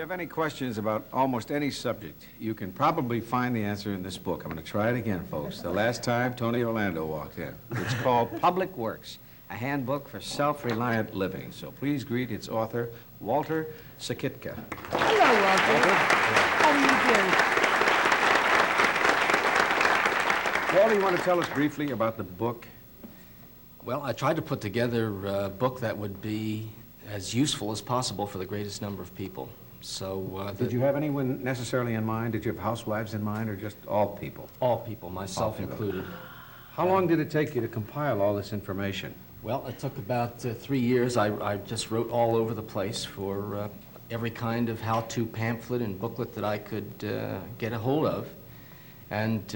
have any questions about almost any subject, you can probably find the answer in this book. I'm going to try it again, folks. The last time Tony Orlando walked in. It's called Public Works, a handbook for self-reliant living. So please greet its author, Walter Szykitka. Hello, Walter. How do you do? Walter, you want to tell us briefly about the book? Well, I tried to put together a book that would be as useful as possible for the greatest number of people. So, Did you have anyone necessarily in mind? Did you have housewives in mind, or just all people? All people, myself included. How long did it take you to compile all this information? Well, it took about 3 years. I just wrote all over the place for every kind of how-to pamphlet and booklet that I could get a hold of. And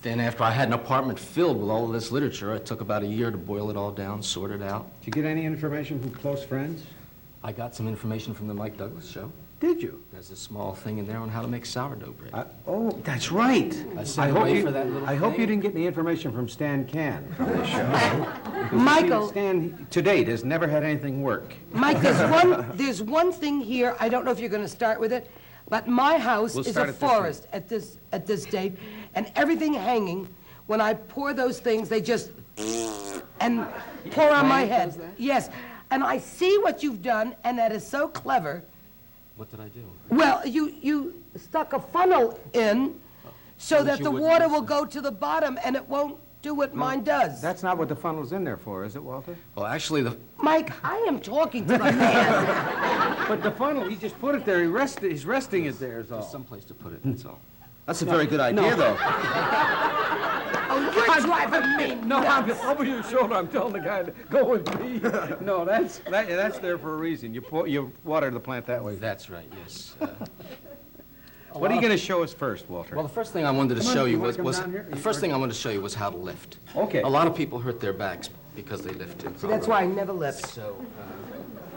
then after I had an apartment filled with all of this literature, it took about a year to boil it all down, sort it out. Did you get any information from close friends? I got some information from the Mike Douglas show. Did you? There's a small thing in there on how to make sourdough bread. Oh, that's right. I hope you didn't get any information from Stan Can from this show. Michael. Stan, to date, has never had anything work. Mike, there's one thing here. I don't know if you're going to start with it, but my house is a forest at this date, and everything hanging. When I pour those things, they just and pour on my head. Yes, and I see what you've done, and that is so clever. What did I do? Well, you stuck a funnel in so that the water will go to the bottom, and it won't do what mine does. That's not what the funnel's in there for, is it, Walter? Well, actually, Mike, I am talking to the man. But the funnel, he just put it there. He's resting it there, is all. There's someplace to put it, that's all. That's a very good idea, though. Oh, you're driving me No, I'm nuts. over your shoulder. I'm telling the guy to go and pee. No, that's there for a reason. You water the plant that way. That's right, yes. What are you going to show us first, Walter? Well, the first thing I wanted to Come on, show you you wanna was come down here? the first thing I wanted to show you was how to lift. Okay. A lot of people hurt their backs because they lift too. See, that's why I never lift. So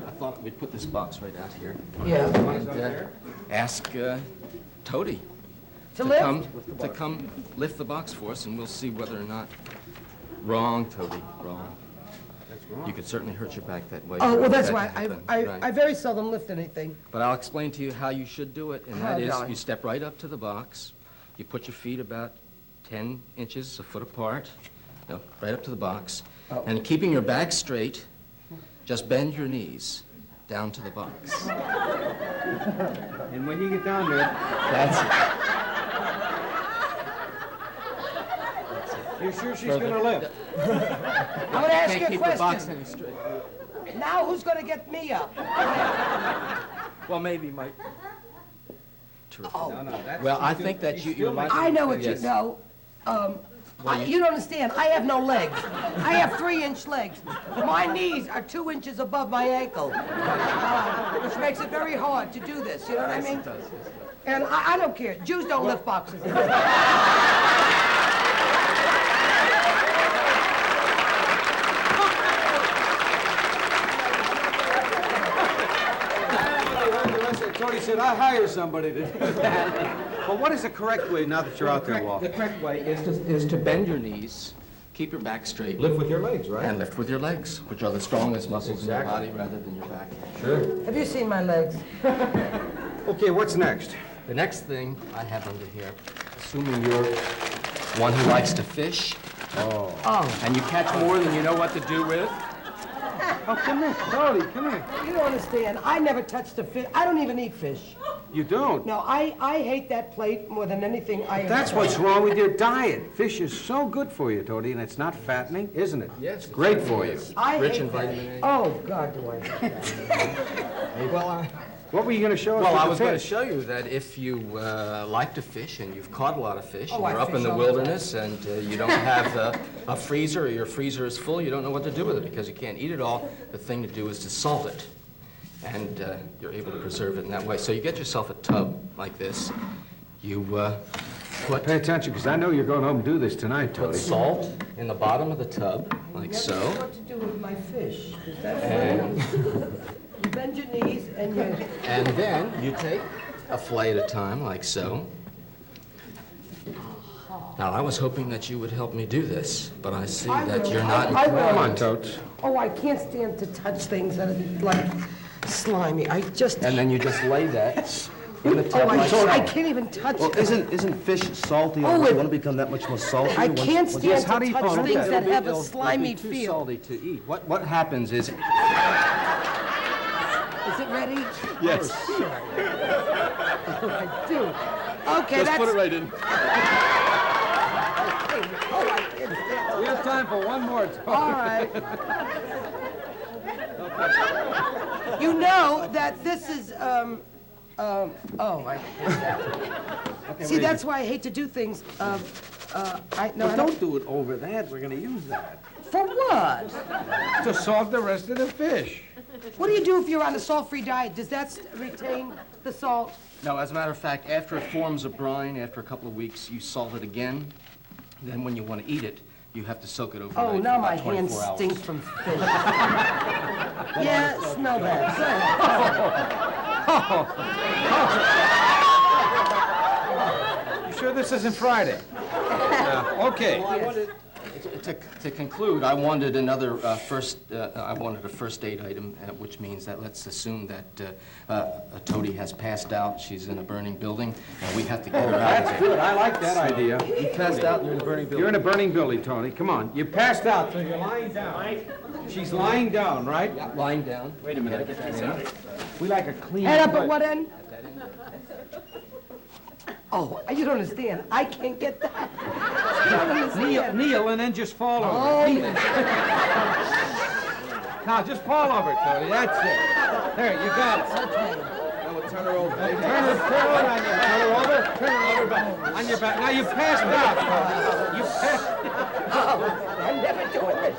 I thought we'd put this box right out here. Yeah. And ask Toady To come lift the box for us, and we'll see whether or not. Wrong, Toady, wrong. You could certainly hurt your back that way. Oh, well, that's why Right. I very seldom lift anything. But I'll explain to you how you should do it, and How, that is darling? you step right up to the box, you put your feet about 10 inches, a foot apart, no, right up to the box, and keeping your back straight, just bend your knees down to the box. And when you get down there, That's you're sure she's going to live? I'm going to ask you a keep the box question. any straight. Now who's going to get me up? Well, maybe Mike. Terrific. Oh. No, that's... Well, I think that you might. I know what Yes. you know. You don't understand. I have no legs. I have 3-inch legs. My knees are 2 inches above my ankle, which makes it very hard to do this. You know what I mean? It does, yes, it does. And I don't care. Jews don't lift boxes. Tony said, I hire somebody to do that. But what is the correct way now that you're out there, Walter? The correct way is to bend your knees, keep your back straight, Lift with your legs, right? and lift with your legs, which are the strongest muscles in your body rather than your back. Sure. Have you seen my legs? Okay, what's next? The next thing I have under here, assuming you're one who likes to fish, Oh. and you catch more than you know what to do with, Oh, come here. Tony, come here. You don't understand. I never touched a fish. I don't even eat fish. You don't? No, I hate that plate more than anything I ever. That's what's wrong with your diet. Fish is so good for you, Tony, and it's not fattening, isn't it? Yes, It's great for you. I rich hate in that. vitamin A. Oh, God, do I hate that. Well, What were you going to show us? Well, with I the was going to fish? show you that if you like to fish and you've caught a lot of fish, and I you're up in fish the all the time. wilderness and you don't have a freezer, or your freezer is full, you don't know what to do with it because you can't eat it all, the thing to do is to salt it. And you're able to preserve it in that way. So you get yourself a tub like this. You Pay attention, because I know you're going home and do this tonight, put Tony. salt in the bottom of the tub, like You so. never know what to do with my fish. Is that And, You bend your knees and you... and then you take a fillet at a time, like so. Now, I was hoping that you would help me do this, but I see I that will. you're not I will. Come on, Totes. Oh, I can't stand to touch things that are like... slimy. I just... And then you just lay that in the tub. I can't even touch Well, it. isn't fish salty? Oh, It won't become that much more salty. I can't stand how do to you touch put it? things that have a It'll slimy be too feel. salty to eat. What happens is, Is it ready? Yes. I do. Okay, Just put it right in. Oh, I can't stand We have time for one more. All right. You know that this is, oh, I... See, that's why I hate to do things, I Don't do it over that. We're gonna use that. For what? To salt the rest of the fish. What do you do if you're on a salt-free diet? Does that retain the salt? no, as a matter of fact, after it forms a brine, after a couple of weeks, you salt it again. Then when you want to eat it, you have to soak it overnight Oh, for now about my hands 24 hours. stink from fish. Yeah, it smell bad. Go ahead. You sure this isn't Friday? Okay. To conclude, I wanted another I wanted a first aid item, which means that let's assume that Toady has passed out. She's in a burning building, and we have to get her out of That's there. good. I like that idea. You passed out and you're in a burning building. You're in a burning building, Tony. Come on. You passed out, so you're lying down. She's lying down, right? Yeah, lying down. Wait a minute. We like a clean... Head up at what end? Oh, you don't understand. I can't get that. You don't understand. Kneel and then just fall over. Oh, Now, just fall over, Tony. That's it. There, you got it. okay. Now we'll turn her over. Turn her on you. Turn her over. Turn her over back. On your back. Now, you passed out, Tony. You passed... Oh, I'm never doing this.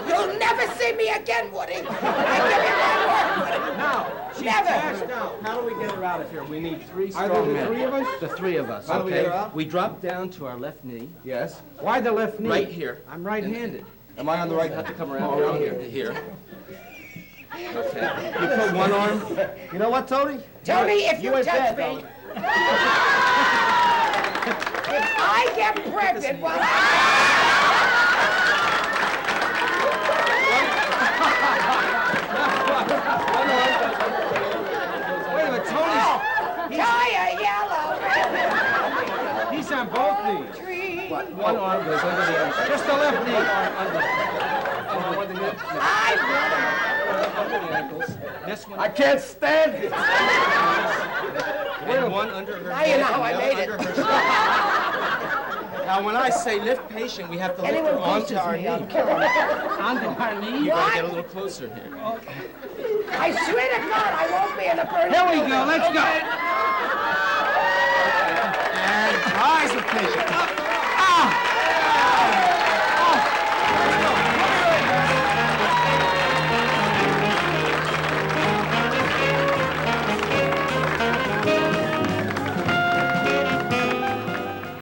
You'll never see me again, Woody. I give you my word, Woody. Now, she's Never. passed out. How do we get her out of here? We need three Are strong there the men. three of us? The three of us, How do we get okay? her out? We drop down to our left knee. Yes. Why the left knee? Right here. I'm right-handed. Am I on the right? Have to come around here. Okay. You put one arm. You know what, Tony? Tony, if you ain't touch bad, me, if I get pregnant, well, Wait a minute, Tony's... tie yellow He's on both knees. tree. One arm goes under the other. Just the left knee. Under the knee. I Under the ankles. This one. I can't stand it. And one under her Now you know how I made it. Now, when I say lift patient, we have to lift Anyone her onto pushes our me, knee. I'll kill him. Onto our knee? You gotta get a little closer here. I swear to God, I won't be in a burning Here we building. go. Let's go.